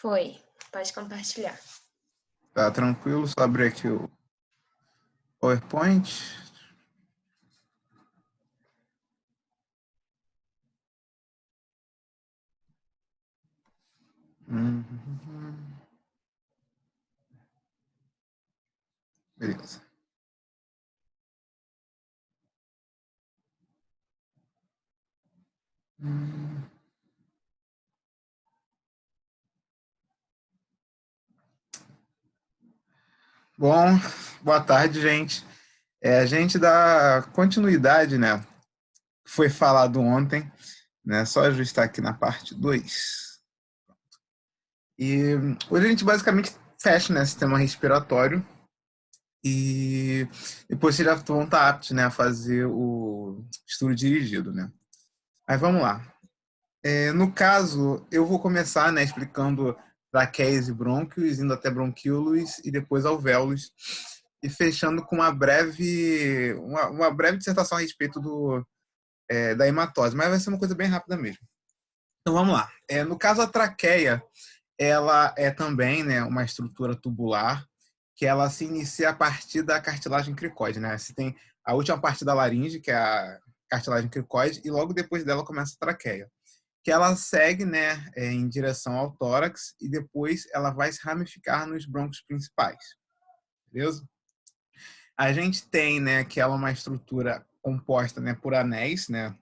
Foi. Pode compartilhar. Tá tranquilo? Só abrir aqui o PowerPoint. Beleza. Bom, boa tarde, gente. A gente dá continuidade, né? Foi falado ontem, né? Só ajustar aqui na parte 2. E hoje a gente basicamente fecha, né, sistema respiratório e depois vocês já vão estar aptos, né, a fazer o estudo dirigido, né? Aí vamos lá. No caso, eu vou começar, né, explicando traqueias e brônquios, indo até bronquíolos e depois alvéolos, e fechando com uma breve dissertação a respeito da hematose, mas vai ser uma coisa bem rápida mesmo. Então vamos lá. No caso, a traqueia, ela é também, né, uma estrutura tubular que ela se inicia a partir da cartilagem cricoide, né? Você tem a última parte da laringe, que é a cartilagem cricoide, e logo depois dela começa a traqueia, que ela segue, né, em direção ao tórax e depois ela vai se ramificar nos brônquios principais, beleza? A gente tem, né, que ela é uma estrutura composta, né, por anéis, né,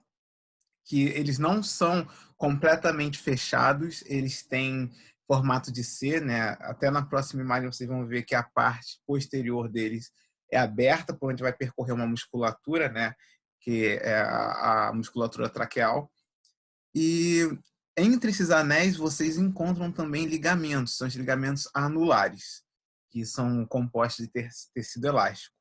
que eles não são completamente fechados, eles têm formato de C, né? Até na próxima imagem vocês vão ver que a parte posterior deles é aberta, por onde vai percorrer uma musculatura, né? Que é a musculatura traqueal. E entre esses anéis vocês encontram também ligamentos, são os ligamentos anulares, que são compostos de tecido elástico,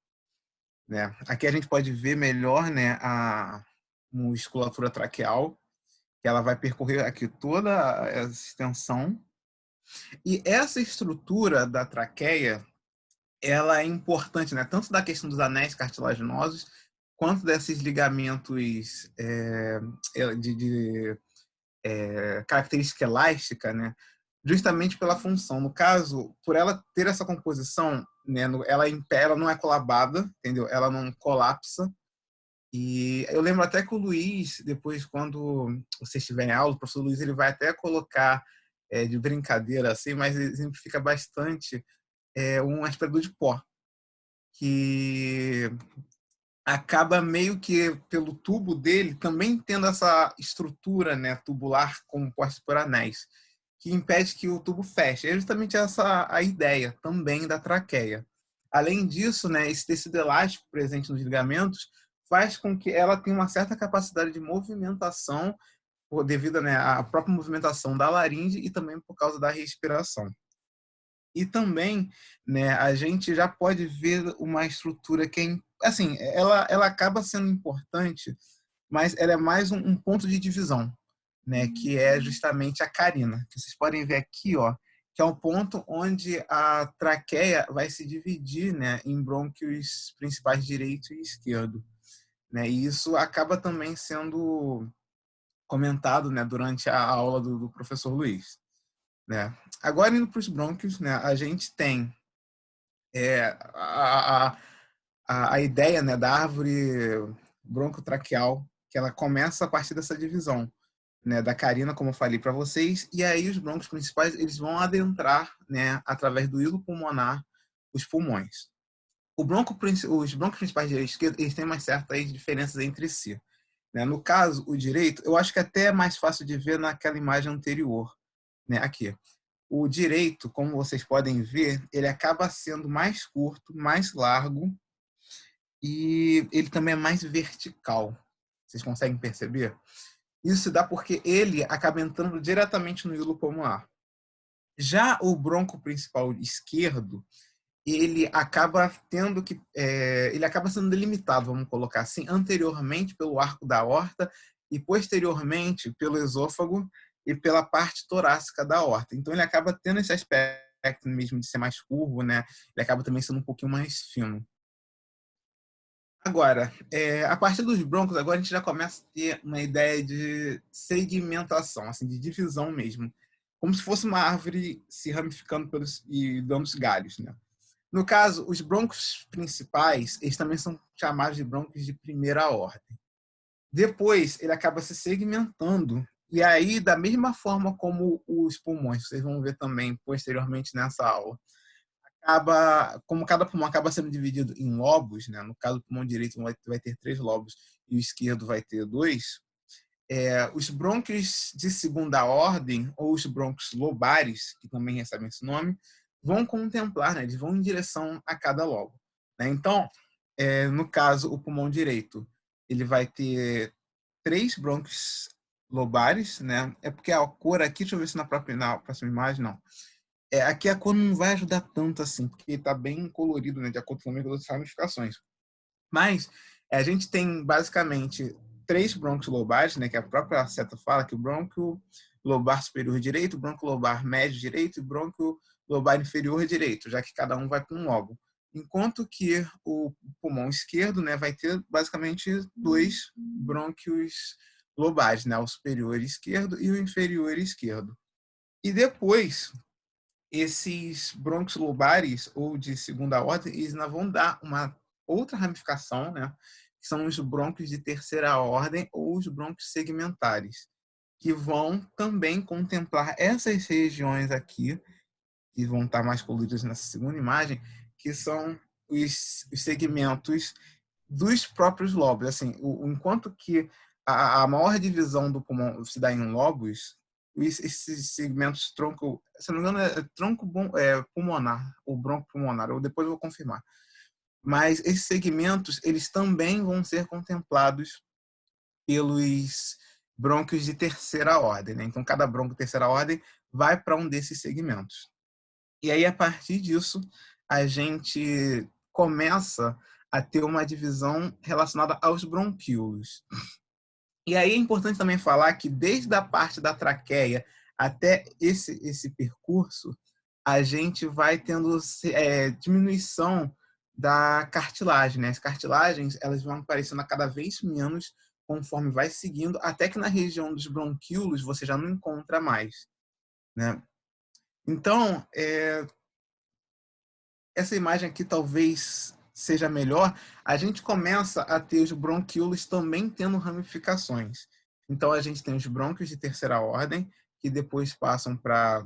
né? Aqui a gente pode ver melhor, né, a musculatura traqueal, que ela vai percorrer aqui toda essa extensão. E essa estrutura da traqueia, ela é importante, né? Tanto da questão dos anéis cartilaginosos, quanto desses ligamentos de característica elástica, né? Justamente pela função. No caso, por ela ter essa composição, né? Ela não é colabada, entendeu? Ela não colapsa. E eu lembro até que o Luiz, depois, quando vocês estiverem aula, o professor Luiz ele vai até colocar de brincadeira, assim, mas exemplifica bastante um aspirador de pó, que acaba meio que pelo tubo dele também tendo essa estrutura, né, tubular composta por anéis, que impede que o tubo feche. É justamente essa a ideia também da traqueia. Além disso, né, esse tecido elástico presente nos ligamentos faz com que ela tenha uma certa capacidade de movimentação devido, né, à própria movimentação da laringe e também por causa da respiração. E também, né, a gente já pode ver uma estrutura que assim, ela acaba sendo importante, mas ela é mais um ponto de divisão, né, que é justamente a carina, que vocês podem ver aqui, ó, que é o ponto onde a traqueia vai se dividir, né, em brônquios principais direito e esquerdo, né, e isso acaba também sendo comentado, né, durante a aula do professor Luiz, né. Agora, indo para os brônquios, né, a gente tem a ideia, né, da árvore broncotraqueal, que ela começa a partir dessa divisão, né, da carina, como eu falei para vocês, e aí os brônquios principais eles vão adentrar, né, através do hilo pulmonar, os pulmões. Os brônquios principais direito e esquerdo, eles têm umas certas diferenças entre si, né? No caso, o direito, eu acho que até é mais fácil de ver naquela imagem anterior, né, aqui. O direito, como vocês podem ver, ele acaba sendo mais curto, mais largo e ele também é mais vertical. Vocês conseguem perceber? Isso se dá porque ele acaba entrando diretamente no hilo pulmonar. Já o bronco principal esquerdo, ele acaba ele acaba sendo delimitado, vamos colocar assim, anteriormente pelo arco da aorta e posteriormente pelo esôfago e pela parte torácica da aorta. Então ele acaba tendo esse aspecto mesmo de ser mais curvo, né? Ele acaba também sendo um pouquinho mais fino. Agora, a partir dos brônquios, agora a gente já começa a ter uma ideia de segmentação, assim, de divisão mesmo. como se fosse uma árvore se ramificando e dando os galhos, né? No caso, os brônquios principais, eles também são chamados de brônquios de primeira ordem. Depois, ele acaba se segmentando, e aí, da mesma forma como os pulmões, vocês vão ver também posteriormente nessa aula, como cada pulmão acaba sendo dividido em lobos, né? No caso, o pulmão direito vai ter 3 lobos e o esquerdo vai ter 2. Os brônquios de segunda ordem, ou os brônquios lobares, que também recebem esse nome, vão contemplar, né? Eles vão em direção a cada lobo, né? Então, no caso, o pulmão direito, ele vai ter 3 brônquios lobares, né? É porque a cor aqui, deixa eu ver se na próxima imagem, não. Aqui a cor não vai ajudar tanto assim, porque está bem colorido, né? De acordo com as outras ramificações. Mas a gente tem basicamente 3 brônquios lobares, né? Que a própria seta fala, que o brônquio lobar superior direito, o brônquio lobar médio direito e o brônquio lobar inferior direito, já que cada um vai para um lobo. Enquanto que o pulmão esquerdo, né, vai ter basicamente 2 brônquios lobares, né, o superior esquerdo e o inferior esquerdo. E depois, esses brônquios lobares, ou de segunda ordem, eles ainda vão dar uma outra ramificação, né, que são os brônquios de terceira ordem, ou os brônquios segmentares, que vão também contemplar essas regiões aqui, que vão estar mais coloridas nessa segunda imagem, que são os segmentos dos próprios lobos. Assim, enquanto que a maior divisão do pulmão se dá em lobos, esses segmentos tronco, se não me engano, é tronco pulmonar, ou bronco pulmonar, ou depois eu vou confirmar. Mas esses segmentos, eles também vão ser contemplados pelos brônquios de terceira ordem, né? Então, cada brônquio de terceira ordem vai para um desses segmentos. E aí, a partir disso, a gente começa a ter uma divisão relacionada aos bronquíolos. E aí é importante também falar que desde a parte da traqueia até esse percurso, a gente vai tendo diminuição da cartilagem, né? As cartilagens, elas vão aparecendo a cada vez menos conforme vai seguindo, até que na região dos bronquíolos você já não encontra mais, né? Então, essa imagem aqui talvez seja melhor. A gente começa a ter os bronquíolos também tendo ramificações. Então, a gente tem os brônquios de terceira ordem, que depois passam para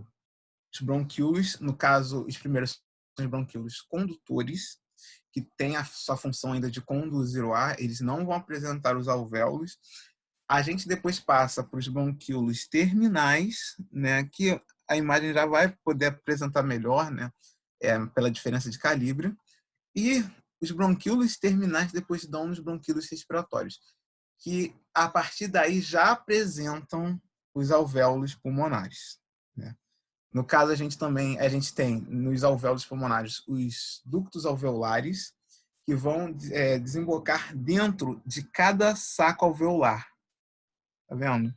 os bronquíolos. No caso, os primeiros são os bronquíolos condutores, que têm a sua função ainda de conduzir o ar, eles não vão apresentar os alvéolos. A gente depois passa para os bronquíolos terminais, né, que a imagem já vai poder apresentar melhor, né, pela diferença de calibre, e os bronquíolos terminais depois dão nos bronquíolos respiratórios, que a partir daí já apresentam os alvéolos pulmonares, né? No caso, a gente tem nos alvéolos pulmonares os ductos alveolares, que vão desembocar dentro de cada saco alveolar. Tá vendo?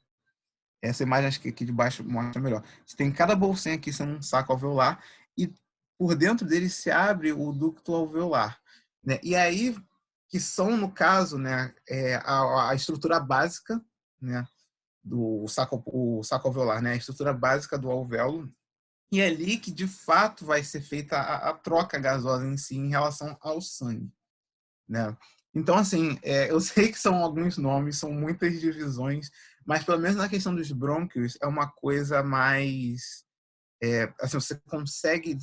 Essa imagem, acho que aqui de baixo mostra melhor. Você tem cada bolsinha aqui sendo um saco alveolar e por dentro dele se abre o ducto alveolar, né? E aí, que são, no caso, né, a estrutura básica, né, o saco alveolar, né, a estrutura básica do alvéolo. E é ali que, de fato, vai ser feita a troca gasosa em si em relação ao sangue, né? Então, assim, eu sei que são alguns nomes, são muitas divisões, mas pelo menos na questão dos brônquios é uma coisa mais... assim, você consegue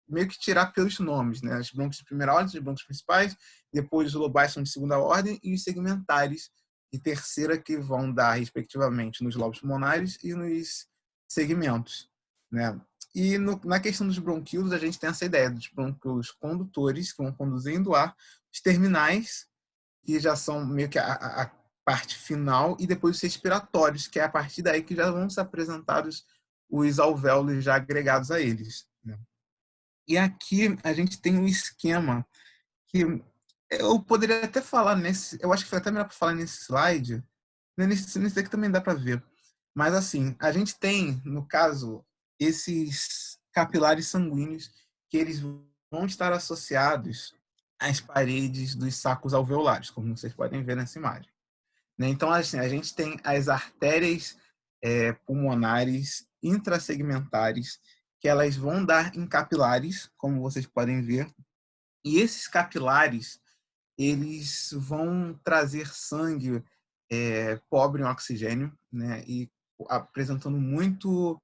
meio que tirar pelos nomes, né? Os brônquios de primeira ordem, os brônquios principais, depois os lobais são de segunda ordem e os segmentares de terceira, que vão dar, respectivamente, nos lobos pulmonares e nos segmentos, né? E na questão dos bronquíolos, a gente tem essa ideia dos bronquíolos condutores, que vão conduzindo o ar, os terminais, que já são meio que a parte final, e depois os respiratórios, que é a partir daí que já vão ser apresentados os alvéolos já agregados a eles, né? E aqui a gente tem um esquema que eu poderia até falar eu acho que foi até melhor para falar nesse slide, né, nesse daqui também dá para ver. Mas assim, a gente tem, no caso, esses capilares sanguíneos que eles vão estar associados às paredes dos sacos alveolares, como vocês podem ver nessa imagem, né? Então, assim, a gente tem as artérias pulmonares intrasegmentares, que elas vão dar em capilares, como vocês podem ver. E esses capilares, eles vão trazer sangue pobre em oxigênio, né, e apresentando muito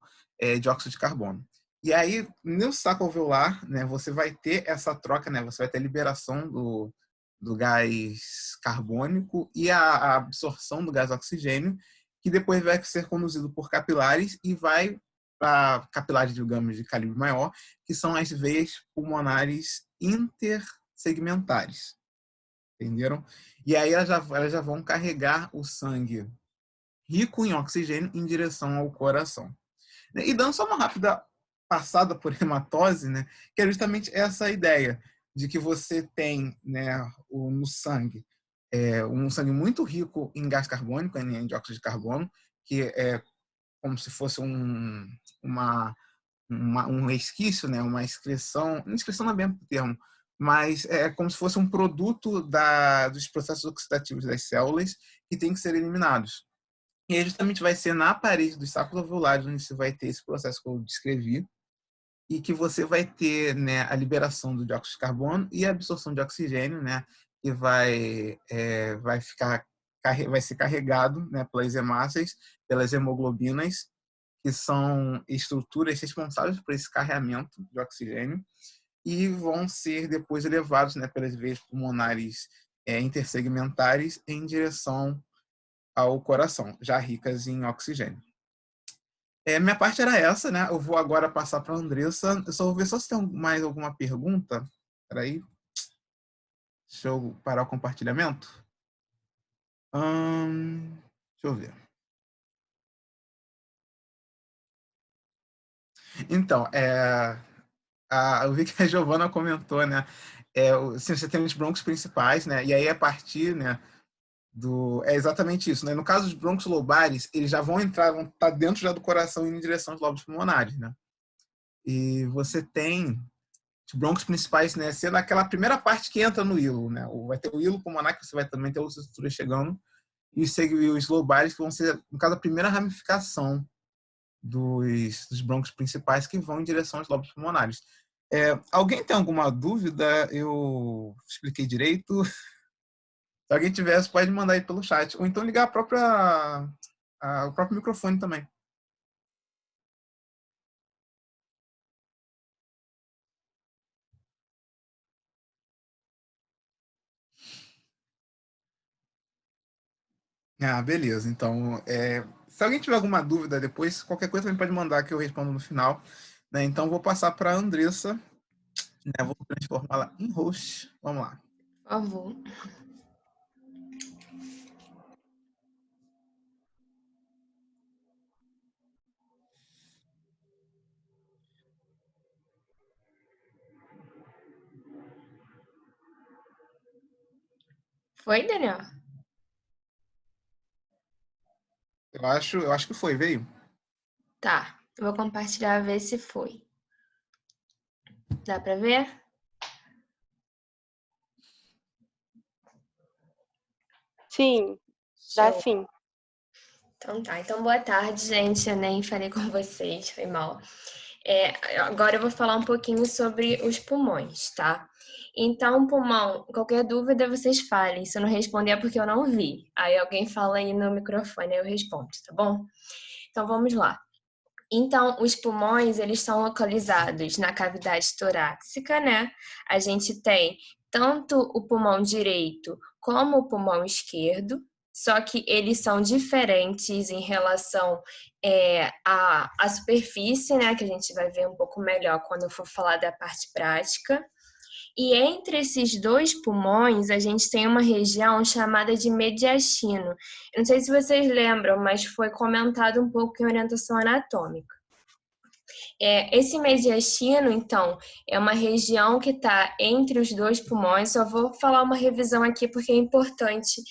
dióxido de carbono. E aí, no saco alveolar, né, você vai ter essa troca, né, você vai ter a liberação do gás carbônico e a absorção do gás oxigênio, que depois vai ser conduzido por capilares e vai para capilares, digamos, de calibre maior, que são as veias pulmonares intersegmentares. Entenderam? E aí elas já vão carregar o sangue rico em oxigênio em direção ao coração. E dando só uma rápida passada por hematose, né, que é justamente essa ideia de que você tem, né, no sangue um sangue muito rico em gás carbônico, em dióxido de carbono, que é como se fosse um resquício, né, uma excreção, excreção não é bem o termo, mas é como se fosse um produto dos processos oxidativos das células que tem que ser eliminados. E aí justamente vai ser na parede dos sacos alveolares onde você vai ter esse processo que eu descrevi e que você vai ter, né, a liberação do dióxido de carbono e a absorção de oxigênio, né, que vai ser carregado, né, pelas hemácias, pelas hemoglobinas, que são estruturas responsáveis por esse carregamento de oxigênio e vão ser depois levados, né, pelas veias pulmonares intersegmentares em direção ao coração, já ricas em oxigênio. Minha parte era essa, né? Eu vou agora passar para a Andressa. Eu só vou ver só se tem mais alguma pergunta. Espera aí. Deixa eu parar o compartilhamento. Deixa eu ver. Então, eu vi que a Giovana comentou, né? Assim, você tem os brônquios principais, né? E aí, a partir, né, é exatamente isso, né? No caso dos brônquios lobares, eles já vão estar dentro já do coração indo em direção aos lobos pulmonares, né? E você tem os brônquios principais, né, sendo aquela primeira parte que entra no hilo, né? Vai ter o hilo pulmonar, que você vai também ter outras estruturas chegando, e os lobares, que vão ser, no caso, a primeira ramificação dos brônquios principais que vão em direção aos lobos pulmonares. Alguém tem alguma dúvida? Eu expliquei direito? Se alguém tivesse, pode mandar aí pelo chat. Ou então ligar o próprio microfone também. Beleza. Então, se alguém tiver alguma dúvida depois, qualquer coisa também pode mandar que eu respondo no final. Né? Então, vou passar para a Andressa. Né? Vou transformá-la em host. Vamos lá. Por favor. Foi, Daniel? Eu acho que foi, veio? Tá. Eu vou compartilhar, ver se foi. Dá pra ver? Sim, dá sim. Então tá. Então, boa tarde, gente. Eu nem falei com vocês, foi mal. Agora eu vou falar um pouquinho sobre os pulmões, tá? Então, pulmão, qualquer dúvida vocês falem. Se eu não responder é porque eu não vi. Aí alguém fala aí no microfone, aí eu respondo, tá bom? Então, vamos lá. Então, os pulmões, eles são localizados na cavidade torácica, né? A gente tem tanto o pulmão direito como o pulmão esquerdo, só que eles são diferentes em relação à superfície, né? Que a gente vai ver um pouco melhor quando eu for falar da parte prática. E entre esses dois pulmões, a gente tem uma região chamada de mediastino. Eu não sei se vocês lembram, mas foi comentado um pouco em orientação anatômica. Esse mediastino, então, é uma região que está entre os dois pulmões. Só vou falar uma revisão aqui porque é importante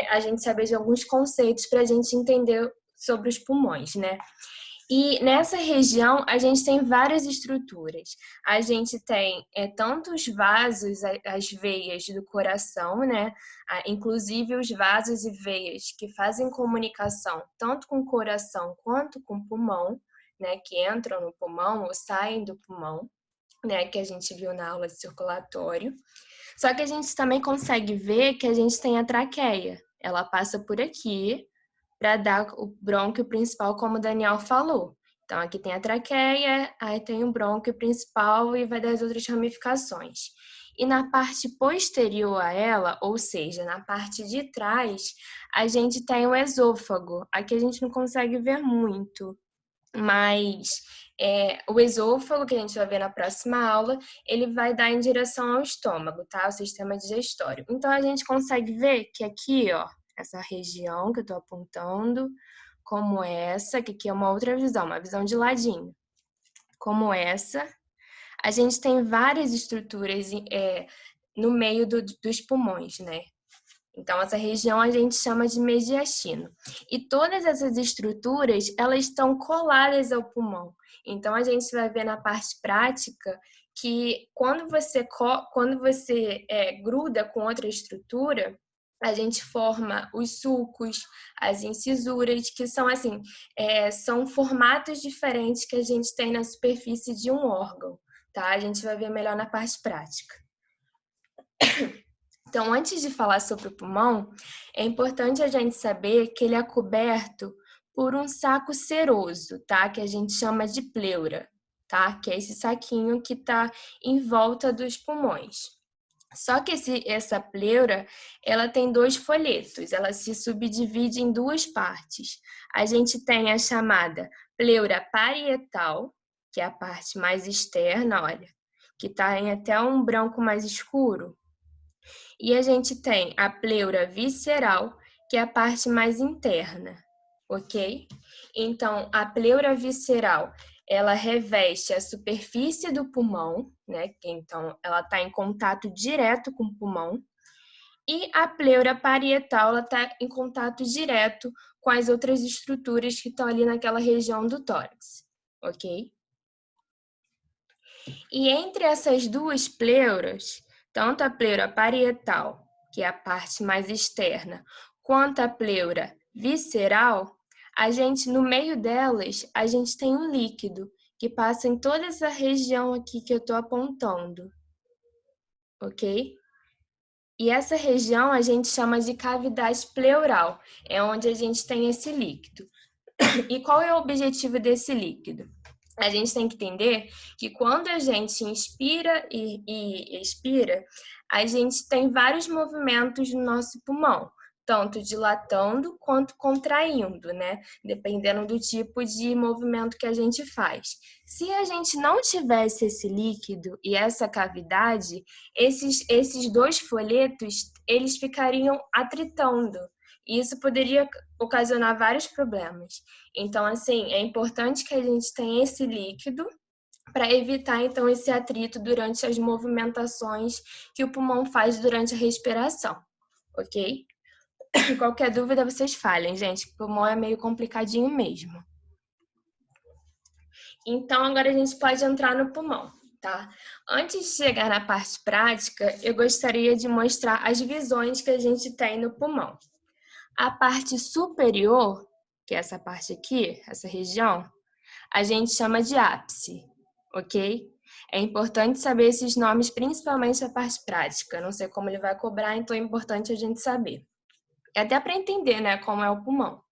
a gente saber de alguns conceitos para a gente entender sobre os pulmões, né? E nessa região, a gente tem várias estruturas. A gente tem tanto os vasos, as veias do coração, né? Inclusive os vasos e veias que fazem comunicação tanto com o coração quanto com o pulmão, né? Que entram no pulmão ou saem do pulmão, né? Que a gente viu na aula de circulatório. Só que a gente também consegue ver que a gente tem a traqueia. Ela passa por aqui para dar o brônquio principal, como o Daniel falou. Então, aqui tem a traqueia, aí tem o brônquio principal e vai dar as outras ramificações. E na parte posterior a ela, ou seja, na parte de trás, a gente tem o esôfago. Aqui a gente não consegue ver muito, mas o esôfago, que a gente vai ver na próxima aula, ele vai dar em direção ao estômago, tá? O sistema digestório. Então, a gente consegue ver que aqui, ó, essa região que eu tô apontando, como essa, que aqui é uma outra visão, uma visão de ladinho. Como essa, a gente tem várias estruturas no meio dos pulmões, né? Então, essa região a gente chama de mediastino. E todas essas estruturas, elas estão coladas ao pulmão. Então, a gente vai ver na parte prática que quando você gruda com outra estrutura, a gente forma os sulcos, as incisuras, que são assim, são formatos diferentes que a gente tem na superfície de um órgão, tá? A gente vai ver melhor na parte prática. Então, antes de falar sobre o pulmão, é importante a gente saber que ele é coberto por um saco seroso, tá? Que a gente chama de pleura, tá? Que é esse saquinho que está em volta dos pulmões. Só que essa pleura, ela tem 2 folhetos, ela se subdivide em 2 partes. A gente tem a chamada pleura parietal, que é a parte mais externa, olha, que está em até um branco mais escuro. E a gente tem a pleura visceral, que é a parte mais interna, ok? Então, a pleura visceral, ela reveste a superfície do pulmão, né? Então, ela está em contato direto com o pulmão. E a pleura parietal, ela está em contato direto com as outras estruturas que estão ali naquela região do tórax, ok? E entre essas 2 pleuras, tanto a pleura parietal, que é a parte mais externa, quanto a pleura visceral, a gente, no meio delas, a gente tem um líquido que passa em toda essa região aqui que eu estou apontando, ok? E essa região a gente chama de cavidade pleural, é onde a gente tem esse líquido. E qual é o objetivo desse líquido? A gente tem que entender que quando a gente inspira e expira, a gente tem vários movimentos no nosso pulmão, tanto dilatando quanto contraindo, né? Dependendo do tipo de movimento que a gente faz. Se a gente não tivesse esse líquido e essa cavidade, esses 2 folhetos, eles ficariam atritando. E isso poderia ocasionar vários problemas. Então, assim, é importante que a gente tenha esse líquido para evitar, então, esse atrito durante as movimentações que o pulmão faz durante a respiração, ok? Qualquer dúvida, vocês falem, gente. O pulmão é meio complicadinho mesmo. Então, agora a gente pode entrar no pulmão, tá? Antes de chegar na parte prática, eu gostaria de mostrar as visões que a gente tem no pulmão. A parte superior, que é essa parte aqui, essa região, a gente chama de ápice, ok? É importante saber esses nomes, principalmente a parte prática. Não sei como ele vai cobrar, então é importante a gente saber. É até para entender, né, como é o pulmão.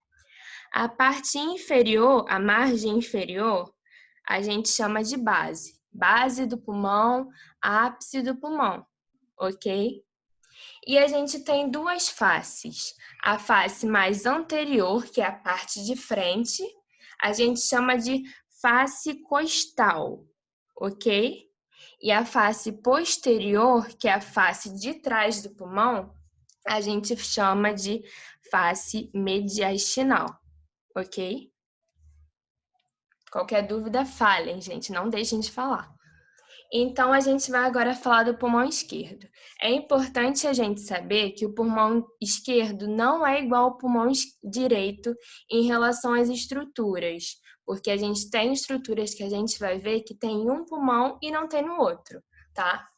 A parte inferior, a margem inferior, a gente chama de base. Base do pulmão, ápice do pulmão, ok? E a gente tem 2 faces. A face mais anterior, que é a parte de frente, a gente chama de face costal, ok? E a face posterior, que é a face de trás do pulmão, a gente chama de face mediastinal, ok? Qualquer dúvida, falem, gente, não deixem de falar. Então, a gente vai agora falar do pulmão esquerdo. É importante a gente saber que o pulmão esquerdo não é igual ao pulmão direito em relação às estruturas. Porque a gente tem estruturas que a gente vai ver que tem em um pulmão e não tem no outro, tá?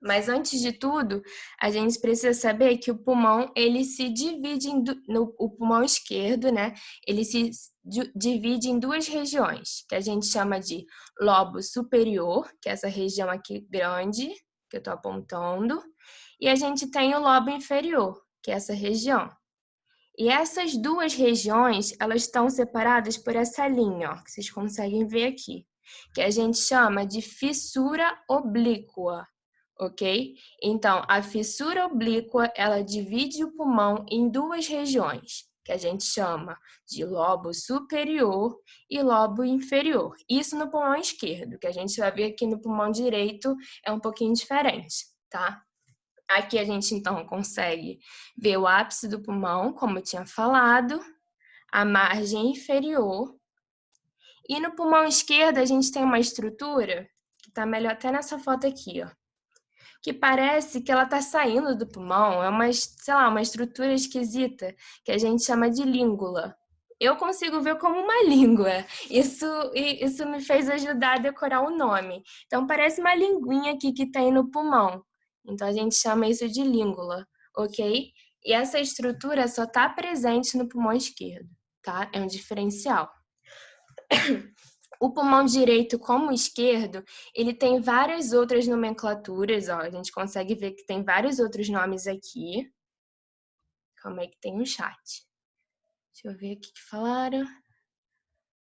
Mas antes de tudo, a gente precisa saber que o pulmão, ele se divide o pulmão esquerdo, né? Ele se divide em duas regiões, que a gente chama de lobo superior, que é essa região aqui grande, que eu tô apontando, e a gente tem o lobo inferior, que é essa região. E essas duas regiões, elas estão separadas por essa linha, ó, que vocês conseguem ver aqui, que a gente chama de fissura oblíqua, ok? Então, a fissura oblíqua, ela divide o pulmão em duas regiões, que a gente chama de lobo superior e lobo inferior. Isso no pulmão esquerdo, que a gente vai ver aqui no pulmão direito é um pouquinho diferente, tá? Aqui a gente, então, consegue ver o ápice do pulmão, como eu tinha falado, a margem inferior. E no pulmão esquerdo, a gente tem uma estrutura, que está melhor até nessa foto aqui, ó, que parece que ela está saindo do pulmão, é uma, sei lá, uma estrutura esquisita, que a gente chama de língula. Eu consigo ver como uma língua. Isso me fez ajudar a decorar o nome. Então, parece uma linguinha aqui que tem no pulmão. Então, a gente chama isso de língula, ok? E essa estrutura só está presente no pulmão esquerdo, tá? É um diferencial. O pulmão direito, como o esquerdo, ele tem várias outras nomenclaturas, ó. A gente consegue ver que tem vários outros nomes aqui. Calma aí que tem um chat. Deixa eu ver o que falaram.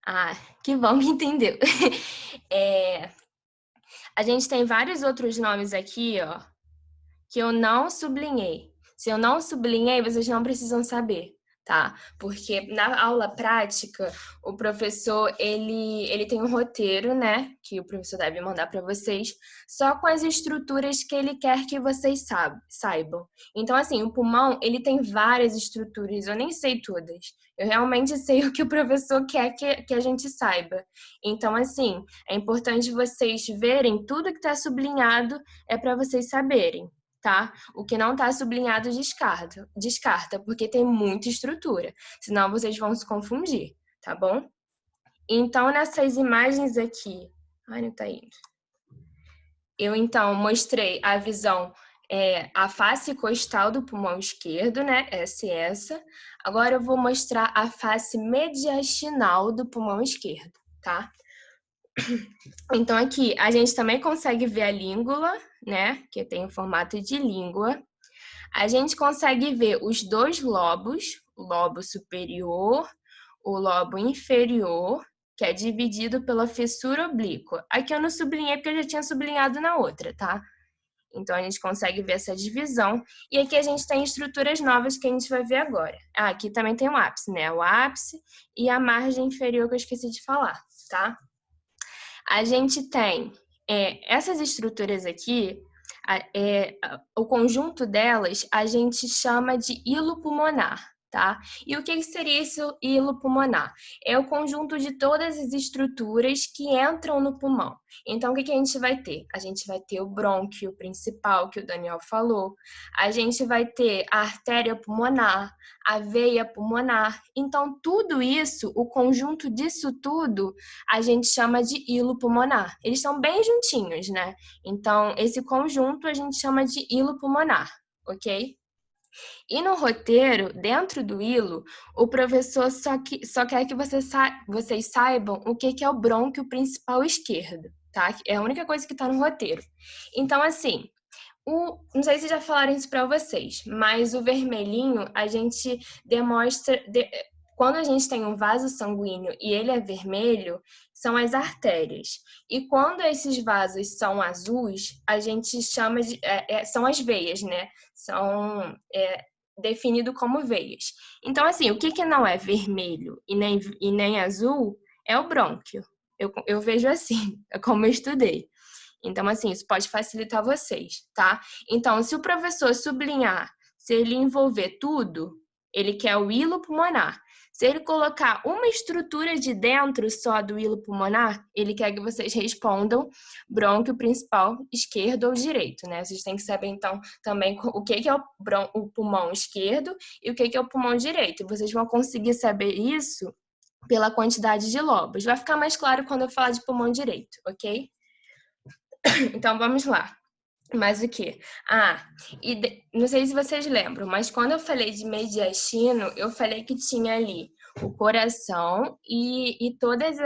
Ah, que bom que entendeu. A gente tem vários outros nomes aqui, ó, que eu não sublinhei. Se eu não sublinhei, vocês não precisam saber, tá? Porque na aula prática, o professor, ele tem um roteiro, né? Que o professor deve mandar para vocês, só com as estruturas que ele quer que vocês saibam. Então, assim, o pulmão, ele tem várias estruturas, eu nem sei todas. Eu realmente sei o que o professor quer que a gente saiba. Então, assim, é importante vocês verem tudo que está sublinhado, é para vocês saberem, tá? O que não está sublinhado descarta, porque tem muita estrutura, senão vocês vão se confundir, tá bom? Então, nessas imagens aqui, ai, não tá indo. Eu, então, mostrei a visão, a face costal do pulmão esquerdo, né? Essa. Agora eu vou mostrar a face mediastinal do pulmão esquerdo, tá? Então, aqui, a gente também consegue ver a língula, né? Que tem o formato de língua. A gente consegue ver os dois lobos, o lobo superior, o lobo inferior, que é dividido pela fissura oblíqua. Aqui eu não sublinhei porque eu já tinha sublinhado na outra, tá? Então, a gente consegue ver essa divisão. E aqui a gente tem estruturas novas que a gente vai ver agora. Ah, aqui também tem o ápice, né? O ápice e a margem inferior que eu esqueci de falar, tá? A gente tem essas estruturas aqui, o conjunto delas a gente chama de hilo pulmonar, tá? E o que seria esse hilo pulmonar? É o conjunto de todas as estruturas que entram no pulmão. Então, o que a gente vai ter? A gente vai ter o brônquio principal, que o Daniel falou. A gente vai ter a artéria pulmonar, a veia pulmonar. Então, tudo isso, o conjunto disso tudo, a gente chama de hilo pulmonar. Eles estão bem juntinhos, né? Então, esse conjunto a gente chama de hilo pulmonar, ok? E no roteiro, dentro do hilo, o professor só quer que vocês saibam o que é o brônquio principal esquerdo, tá? É a única coisa que está no roteiro. Então, assim, não sei se já falaram isso para vocês, mas o vermelhinho a gente demonstra... Quando a gente tem um vaso sanguíneo e ele é vermelho, são as artérias. E quando esses vasos são azuis, a gente chama de... são as veias, né? São definido como veias. Então, assim, o que não é vermelho e nem azul é o brônquio. Eu vejo assim, é como eu estudei. Então, assim, isso pode facilitar vocês, tá? Então, se o professor sublinhar, se ele envolver tudo, ele quer o hilo pulmonar. Se ele colocar uma estrutura de dentro só do hilo pulmonar, ele quer que vocês respondam brônquio principal esquerdo ou direito, né? Vocês têm que saber, então, também o que é o pulmão esquerdo e o que é o pulmão direito. E vocês vão conseguir saber isso pela quantidade de lobos. Vai ficar mais claro quando eu falar de pulmão direito, ok? Então, vamos lá. Mais o quê? Não sei se vocês lembram, mas quando eu falei de mediastino, eu falei que tinha ali o coração e todas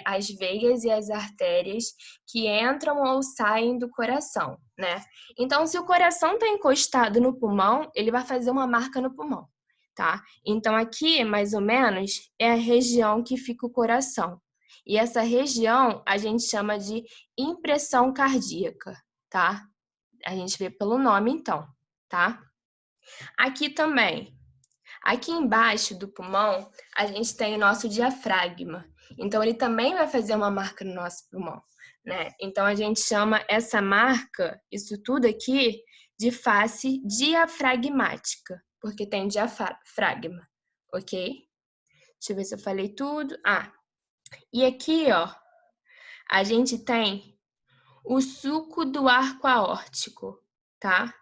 as veias e as artérias que entram ou saem do coração, né? Então, se o coração está encostado no pulmão, ele vai fazer uma marca no pulmão, tá? Então, aqui, mais ou menos, é a região que fica o coração. E essa região a gente chama de impressão cardíaca, tá? A gente vê pelo nome, então, tá? Aqui também, aqui embaixo do pulmão, a gente tem o nosso diafragma. Então, ele também vai fazer uma marca no nosso pulmão, né? Então, a gente chama essa marca, isso tudo aqui, de face diafragmática, porque tem diafragma, ok? Deixa eu ver se eu falei tudo. E aqui, ó, a gente tem o suco do arco aórtico, tá?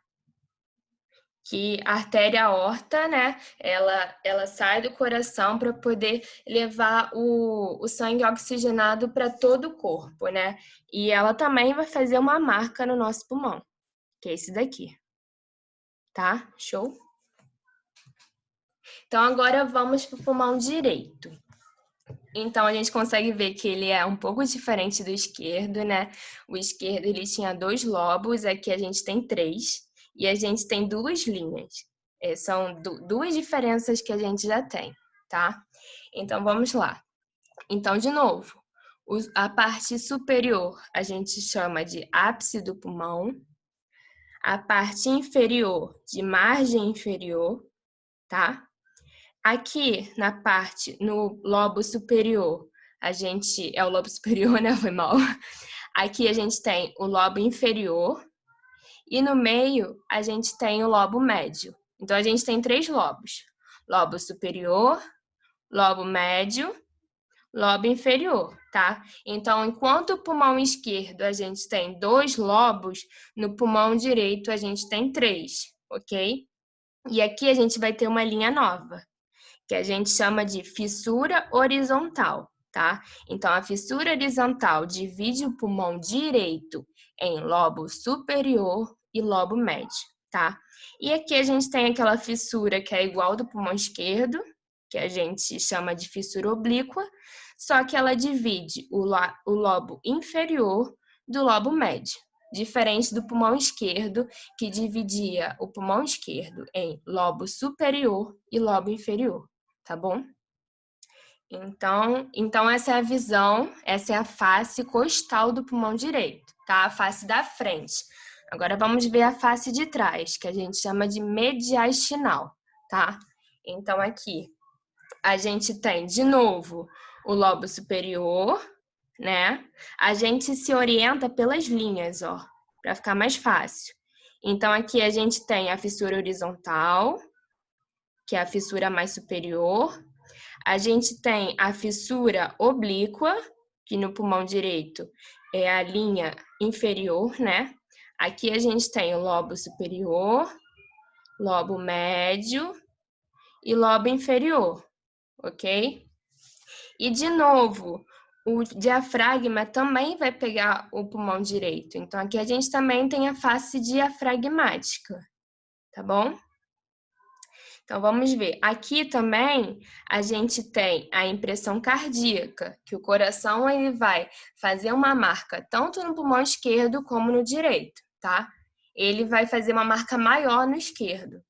Que a artéria aorta, né, ela sai do coração para poder levar o sangue oxigenado para todo o corpo, né? E ela também vai fazer uma marca no nosso pulmão, que é esse daqui. Tá? Show? Então, agora vamos para o pulmão direito. Então, a gente consegue ver que ele é um pouco diferente do esquerdo, né? O esquerdo, ele tinha 2 lobos, aqui a gente tem 3. E a gente tem 2 linhas. São 2 diferenças que a gente já tem, tá? Então, vamos lá. Então, de novo, a parte superior a gente chama de ápice do pulmão. A parte inferior de margem inferior, tá? Aqui na parte, no lobo superior, é o lobo superior, né? Foi mal. Aqui a gente tem o lobo inferior e no meio a gente tem o lobo médio. Então a gente tem 3 lobos: lobo superior, lobo médio, lobo inferior, tá? Então, enquanto o pulmão esquerdo a gente tem 2 lobos, no pulmão direito a gente tem 3, ok? E aqui a gente vai ter uma linha nova, que a gente chama de fissura horizontal, tá? Então, a fissura horizontal divide o pulmão direito em lobo superior e lobo médio, tá? E aqui a gente tem aquela fissura que é igual do pulmão esquerdo, que a gente chama de fissura oblíqua, só que ela divide o lobo inferior do lobo médio, diferente do pulmão esquerdo, que dividia o pulmão esquerdo em lobo superior e lobo inferior, tá bom? Então essa é a visão, essa é a face costal do pulmão direito, tá? A face da frente. Agora vamos ver a face de trás, que a gente chama de mediastinal, tá? Então aqui a gente tem, de novo, o lobo superior, né? A gente se orienta pelas linhas, ó, para ficar mais fácil. Então aqui a gente tem a fissura horizontal, que é a fissura mais superior. A gente tem a fissura oblíqua, que no pulmão direito é a linha inferior, né? Aqui a gente tem o lobo superior, lobo médio e lobo inferior, ok? E, de novo, o diafragma também vai pegar o pulmão direito. Então, aqui a gente também tem a face diafragmática, tá bom? Então, vamos ver. Aqui também a gente tem a impressão cardíaca, que o coração ele vai fazer uma marca tanto no pulmão esquerdo como no direito, tá? Ele vai fazer uma marca maior no esquerdo.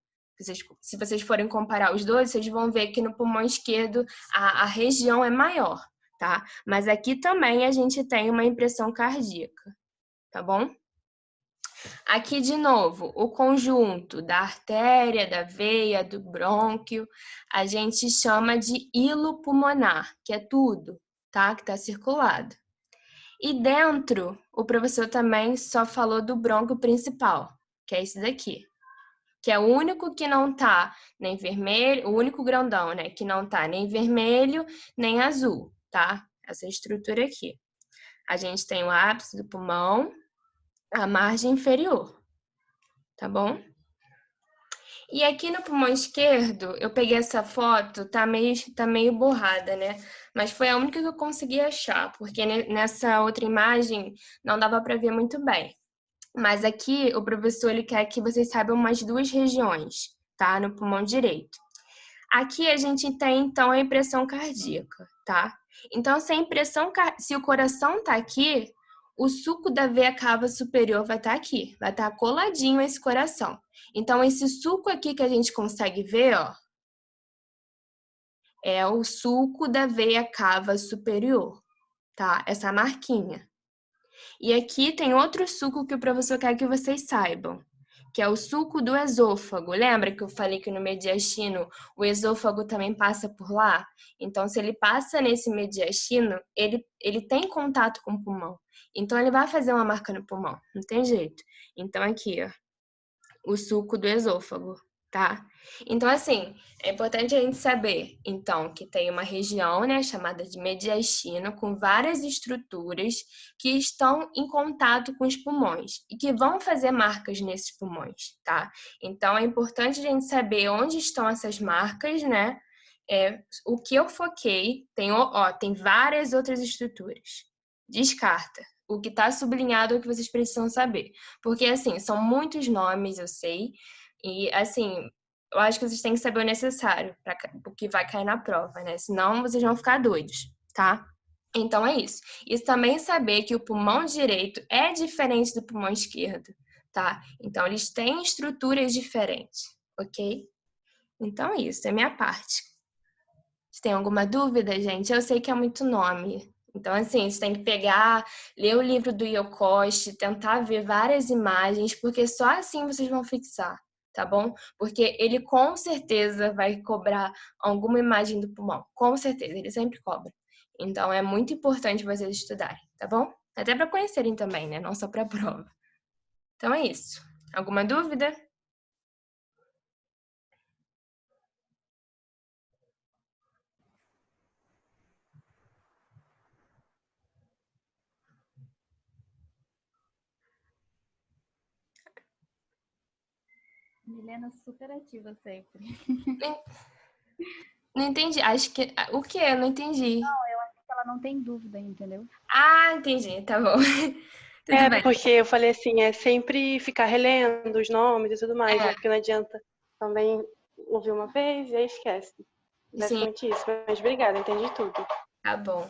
Se vocês forem comparar os dois, vocês vão ver que no pulmão esquerdo a região é maior, tá? Mas aqui também a gente tem uma impressão cardíaca, tá bom? Aqui, de novo, o conjunto da artéria, da veia, do brônquio, a gente chama de hilo pulmonar, que é tudo, tá? Que está circulado. E dentro, o professor também só falou do brônquio principal, que é esse daqui, que é o único que não tá nem vermelho, o único grandão, né? Que não tá nem vermelho, nem azul, tá? Essa estrutura aqui. A gente tem o ápice do pulmão, a margem inferior, tá bom? E aqui no pulmão esquerdo, eu peguei essa foto, tá meio borrada, né? Mas foi a única que eu consegui achar, porque nessa outra imagem não dava para ver muito bem. Mas aqui o professor ele quer que vocês saibam umas duas regiões, tá? No pulmão direito. Aqui a gente tem então a impressão cardíaca, tá? Então se o coração tá aqui, o suco da veia cava superior vai estar aqui, vai estar coladinho a esse coração. Então esse suco aqui que a gente consegue ver, ó, é o suco da veia cava superior, tá? Essa marquinha. E aqui tem outro suco que o professor quer que vocês saibam, que é o suco do esôfago. Lembra que eu falei que no mediastino o esôfago também passa por lá? Então, se ele passa nesse mediastino, ele tem contato com o pulmão. Então, ele vai fazer uma marca no pulmão, não tem jeito. Então, aqui, ó, o suco do esôfago, tá? Então, assim, é importante a gente saber, então, que tem uma região, né, chamada de mediastino, com várias estruturas que estão em contato com os pulmões e que vão fazer marcas nesses pulmões, tá? Então, é importante a gente saber onde estão essas marcas, né? O que eu foquei, tem várias outras estruturas. Descarta. O que está sublinhado é o que vocês precisam saber. Porque, assim, são muitos nomes, eu sei. E, assim, eu acho que vocês têm que saber o necessário para o que vai cair na prova, né? Senão vocês vão ficar doidos, tá? Então é isso. E também saber que o pulmão direito é diferente do pulmão esquerdo, tá? Então eles têm estruturas diferentes, ok? Então é isso, é minha parte. Você tem alguma dúvida, gente? Eu sei que é muito nome. Então, assim, você tem que pegar, ler o livro do Yokoshi, tentar ver várias imagens, porque só assim vocês vão fixar, tá bom? Porque ele com certeza vai cobrar alguma imagem do pulmão. Com certeza, ele sempre cobra. Então, é muito importante vocês estudarem, tá bom? Até para conhecerem também, né? Não só para a prova. Então, é isso. Alguma dúvida? Milena super ativa sempre. Não entendi. Acho que. O quê? Eu não entendi. Eu acho que ela não tem dúvida, entendeu? Ah, entendi. Tá bom. Tudo bem. Porque eu falei assim, é sempre ficar relendo os nomes e tudo mais, né? É, Porque não adianta também ouvir uma vez e aí esquece. sim, Basicamente isso. Mas obrigada, entendi tudo. tá bom.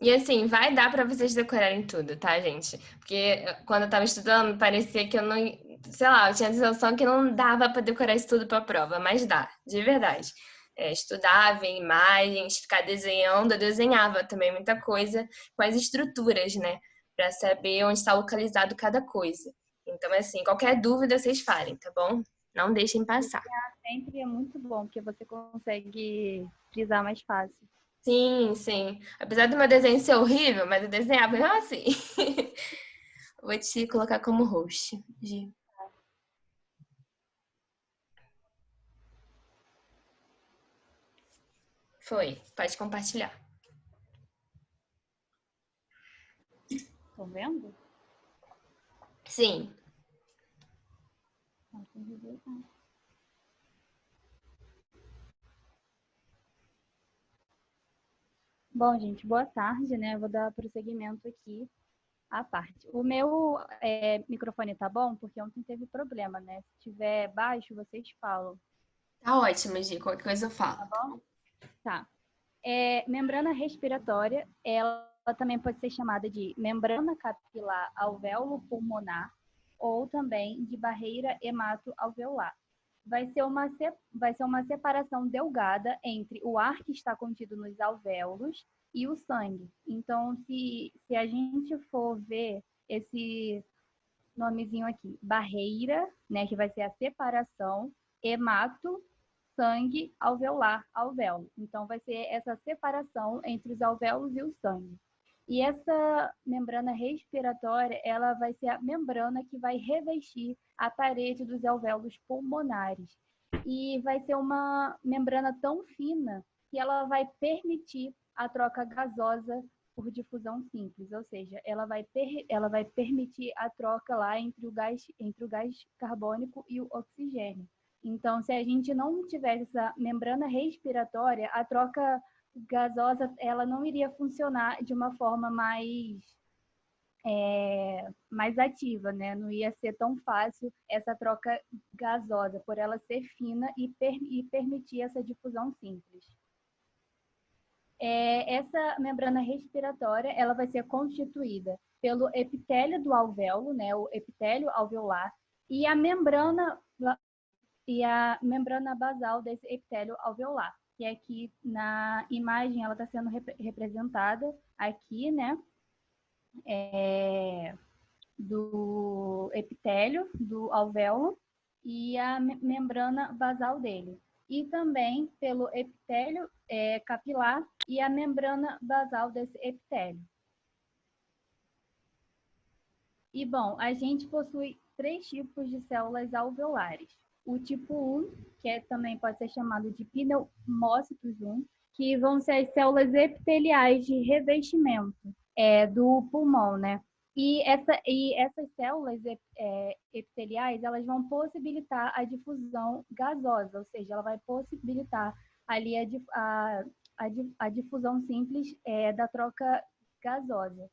E assim, vai dar pra vocês decorarem tudo, tá, gente? Porque quando eu tava estudando, parecia que eu não. Sei lá, eu tinha a sensação que não dava pra decorar isso tudo pra prova, mas dá, de verdade. Estudar, ver imagens, ficar desenhando, eu desenhava também muita coisa com as estruturas, né? Pra saber onde está localizado cada coisa. Então, assim, qualquer dúvida vocês falem, tá bom? Não deixem passar. Sempre é muito bom, porque você consegue frisar mais fácil. Sim, sim. Apesar do meu desenho ser horrível, mas eu desenhava mesmo assim. Vou te colocar como host, Gi. Foi. Pode compartilhar. Estão vendo? Sim. Bom, gente, boa tarde, né? Eu vou dar prosseguimento aqui à parte. O meu microfone tá bom? Porque ontem teve problema, né? Se tiver baixo, vocês falam, Tá ótimo, Gi. Qualquer coisa eu falo. tá bom? Tá. Membrana respiratória, ela também pode ser chamada de membrana capilar alvéolo pulmonar ou também de barreira hemato-alveolar. Vai ser uma separação delgada entre o ar que está contido nos alvéolos e o sangue. Então, se a gente for ver esse nomezinho aqui, barreira, né, que vai ser a separação, hemato, sangue, alveolar, alvéolo. Então, vai ser essa separação entre os alvéolos e o sangue. E essa membrana respiratória, ela vai ser a membrana que vai revestir a parede dos alvéolos pulmonares. E vai ser uma membrana tão fina que ela vai permitir a troca gasosa por difusão simples, ou seja, ela vai permitir a troca lá entre o gás carbônico e o oxigênio. Então, se a gente não tivesse essa membrana respiratória, a troca gasosa ela não iria funcionar de uma forma mais ativa, né? Não ia ser tão fácil essa troca gasosa, por ela ser fina e permitir essa difusão simples. Essa membrana respiratória ela vai ser constituída pelo epitélio do alvéolo, né? O epitélio alveolar, e a membrana basal desse epitélio alveolar, que aqui na imagem ela está sendo representada aqui, né? Do epitélio do alvéolo e a membrana basal dele. E também pelo epitélio capilar e a membrana basal desse epitélio. E, bom, a gente possui 3 tipos de células alveolares. O tipo 1, que também pode ser chamado de pneumócitos 1, que vão ser as células epiteliais de revestimento do pulmão, né? E essas células epiteliais, elas vão possibilitar a difusão gasosa, ou seja, ela vai possibilitar ali a difusão simples da troca gasosa.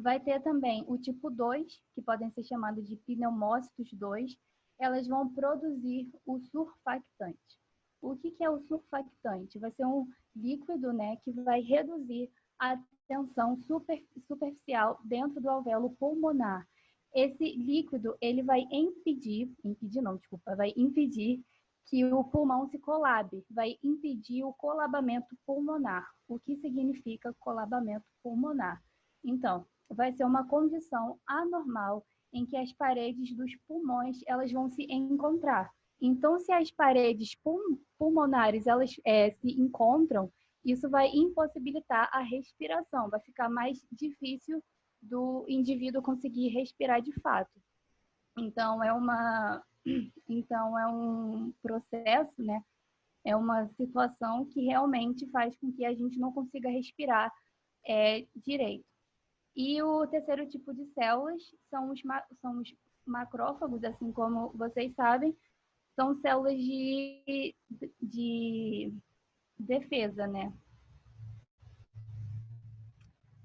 Vai ter também o tipo 2, que podem ser chamados de pneumócitos 2, elas vão produzir o surfactante. O que é o surfactante? Vai ser um líquido, né, que vai reduzir a tensão superficial dentro do alvéolo pulmonar. Esse líquido, ele vai impedir que o pulmão se colabe, vai impedir o colabamento pulmonar. O que significa colabamento pulmonar? Então, vai ser uma condição anormal em que as paredes dos pulmões elas vão se encontrar. Então, se as paredes pulmonares elas se encontram, isso vai impossibilitar a respiração, vai ficar mais difícil do indivíduo conseguir respirar de fato. Então, é um processo, né? É uma situação que realmente faz com que a gente não consiga respirar direito. E o terceiro tipo de células são os macrófagos, assim como vocês sabem, são células de defesa, né?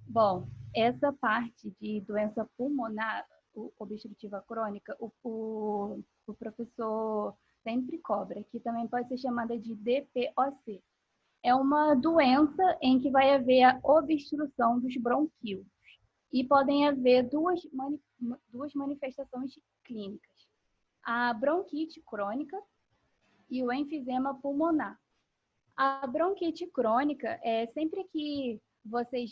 Bom, essa parte de doença pulmonar obstrutiva crônica, o professor sempre cobra, que também pode ser chamada de DPOC. É uma doença em que vai haver a obstrução dos brônquios e podem haver duas manifestações clínicas: a bronquite crônica e o enfisema pulmonar. A bronquite crônica, sempre que vocês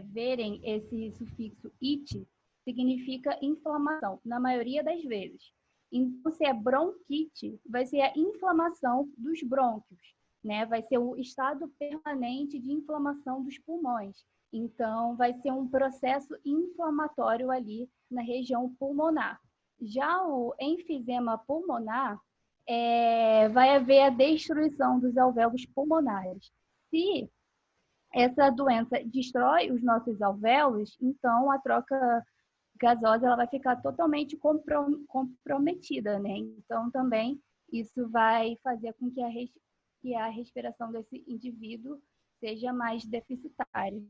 verem esse sufixo "it", significa inflamação, na maioria das vezes. Então, se é bronquite, vai ser a inflamação dos brônquios, né? Vai ser o estado permanente de inflamação dos pulmões. Então, vai ser um processo inflamatório ali na região pulmonar. Já o enfisema pulmonar, vai haver a destruição dos alvéolos pulmonares. Se essa doença destrói os nossos alvéolos, então a troca gasosa ela vai ficar totalmente comprometida, né? Então, também isso vai fazer com que a respiração desse indivíduo seja mais deficitária.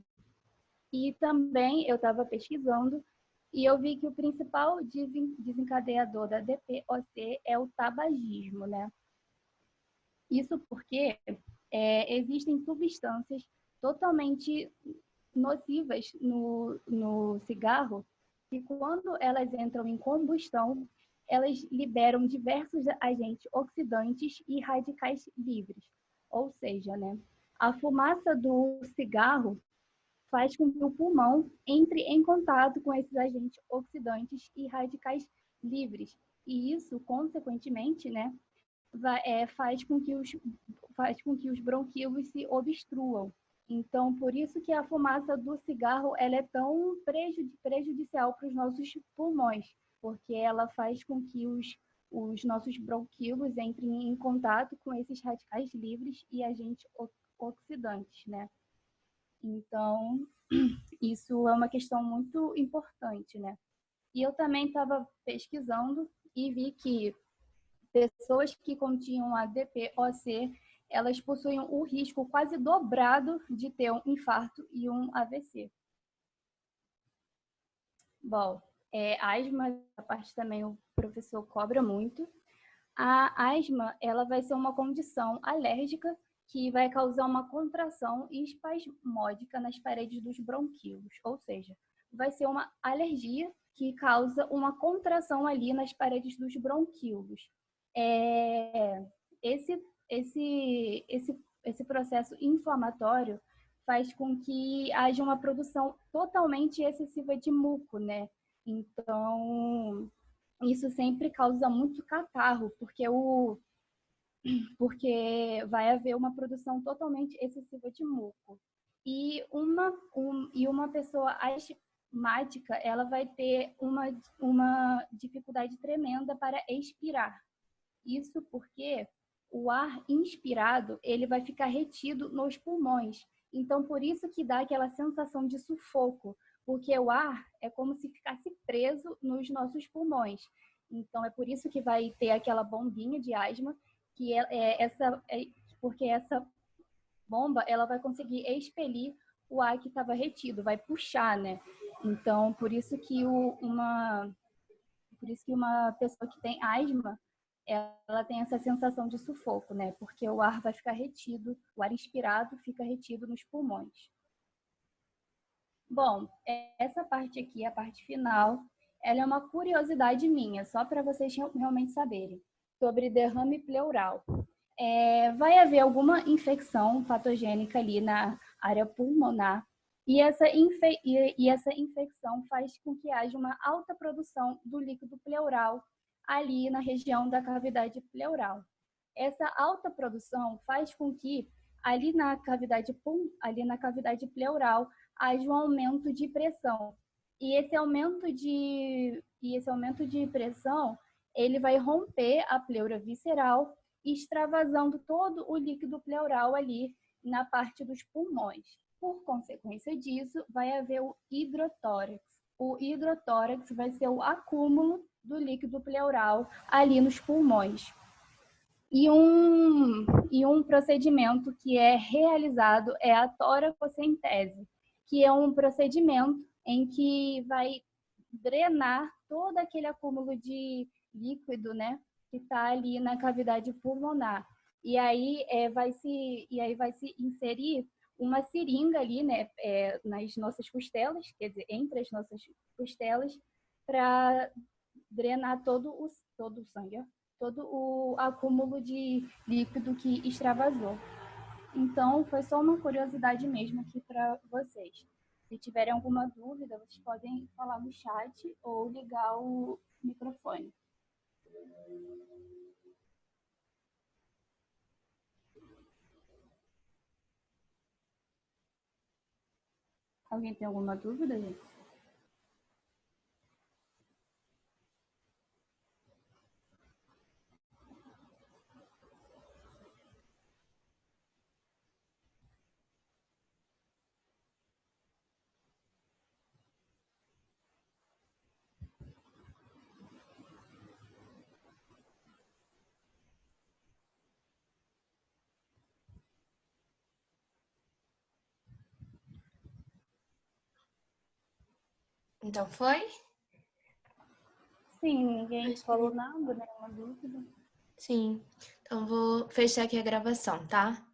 E também eu estava pesquisando e eu vi que o principal desencadeador da DPOC é o tabagismo, né? Isso porque existem substâncias totalmente nocivas no cigarro e quando elas entram em combustão, elas liberam diversos agentes oxidantes e radicais livres. Ou seja, né, a fumaça do cigarro faz com que o pulmão entre em contato com esses agentes oxidantes e radicais livres. E isso, consequentemente, né, faz com que os bronquíolos se obstruam. Então, por isso que a fumaça do cigarro ela é tão prejudicial para os nossos pulmões, porque ela faz com que os nossos bronquíolos entrem em contato com esses radicais livres e agentes oxidantes, né? Então, isso é uma questão muito importante, né? E eu também estava pesquisando e vi que pessoas que continham ADP-OC, elas possuem o risco quase dobrado de ter um infarto e um AVC. Bom, asma, a parte também o professor cobra muito. A asma, ela vai ser uma condição alérgica que vai causar uma contração espasmódica nas paredes dos bronquíolos, ou seja, vai ser uma alergia que causa uma contração ali nas paredes dos bronquíolos. Esse processo inflamatório faz com que haja uma produção totalmente excessiva de muco, né? Então, isso sempre causa muito catarro, porque vai haver uma produção totalmente excessiva de muco. E uma pessoa asmática, ela vai ter uma dificuldade tremenda para expirar. Isso porque o ar inspirado, ele vai ficar retido nos pulmões. Então, por isso que dá aquela sensação de sufoco, porque o ar é como se ficasse preso nos nossos pulmões. Então, é por isso que vai ter aquela bombinha de asma, porque essa bomba, ela vai conseguir expelir o ar que estava retido, vai puxar, né? Então, por isso que uma pessoa que tem asma, ela tem essa sensação de sufoco, né? Porque o ar vai ficar retido, o ar inspirado fica retido nos pulmões. Bom, essa parte aqui, a parte final, ela é uma curiosidade minha, só para vocês realmente saberem, sobre derrame pleural. Vai haver alguma infecção patogênica ali na área pulmonar e essa infecção faz com que haja uma alta produção do líquido pleural ali na região da cavidade pleural. Essa alta produção faz com que ali na cavidade pleural haja um aumento de pressão. E esse aumento de pressão, ele vai romper a pleura visceral, extravasando todo o líquido pleural ali na parte dos pulmões. Por consequência disso, vai haver o hidrotórax. O hidrotórax vai ser o acúmulo do líquido pleural ali nos pulmões. E um procedimento que é realizado é a toracocentese, que é um procedimento em que vai drenar todo aquele acúmulo de líquido, né, que está ali na cavidade pulmonar. E aí vai se inserir uma seringa ali, né, nas nossas costelas, quer dizer, entre as nossas costelas, para drenar todo o sangue, todo o acúmulo de líquido que extravasou. Então, foi só uma curiosidade mesmo aqui para vocês. Se tiverem alguma dúvida, vocês podem falar no chat ou ligar o microfone. Alguém tem alguma dúvida, gente? Então foi? Sim, ninguém falou nada, nenhuma dúvida. Sim. Então vou fechar aqui a gravação, tá?